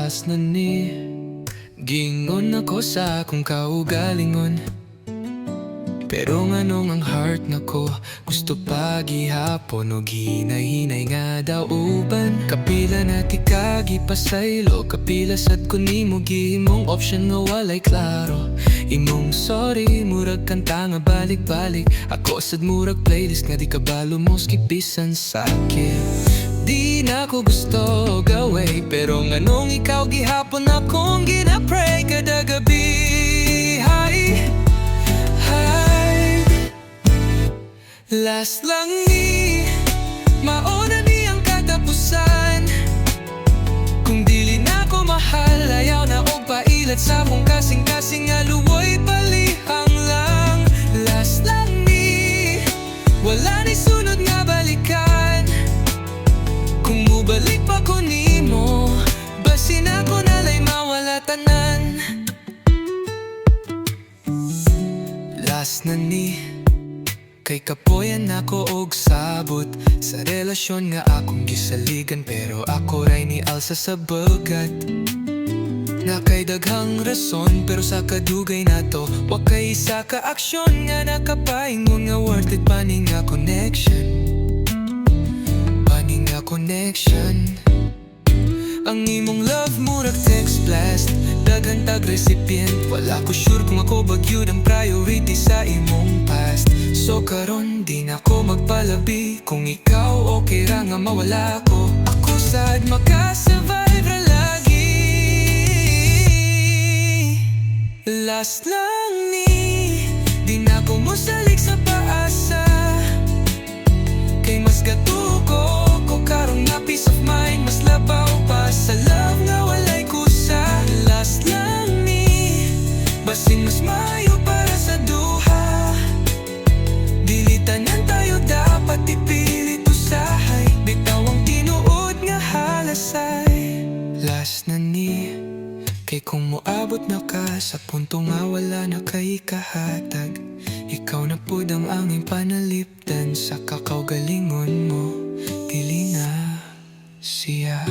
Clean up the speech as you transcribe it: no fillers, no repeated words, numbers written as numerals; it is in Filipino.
Last na ni gingon ako sa akong kaugalingon, pero nganong ang heart nako gusto pa gihapon o hinay-hinay nga daw uban. Kapila na ti kagipasaylo, kapila sad ko nimo gihimong option nga walay klaro. Imong sorry murag kanta nga balik-balik, ako sad murag playlist nga di kabalo mo skipisan sa akin. Di na ko gusto gaway, pero nganong ikaw gihapon akong ginapray kada gabi. Hi, hi. Last lang ni mauna ni ang katapusan. Kung dili na ko mahal, ayaw na og pailat sa mong kasing-kasing nga luoy palihang lang. Last lang ni wala ni sunod nga balikan. Kung mubalik pa ko nimo, basin ako nalay mawala tanan. Last na ni kay kapoyan ako og sabot sa relasyon nga akong gisaligan, pero ako ray ni alsa sa bagat. Na kay daghang rason, pero sa kadugay na to wa kay isa ka aksyon nga nakapaingon nga worth it pa ni nga connection. Connection. Ang imong love murag text blast, daghan tag recipient. Wala ko sure kung ako bagyud ang priority sa imong past. So karon di na ko magpalabi, kung ikaw okay ra nga mawala ko. Ako sad makasurvive ra lagi. Last lang ni di na ko mosalig sa paasa, kay mas gatuko karong na peace of mind, mas labaw pa sa love nga walay kusa. Last lang ni basin mas mayo para sa duha. Dili tanan tayo dapat ipilit usahay, bitaw ang tinuod nga halasay. Last na ni kay kung moabot na ka sa punto nga wala na kay kahatag, ikaw na pud ang anging panalipdan sa kakaugalingon mo. Dili na siya.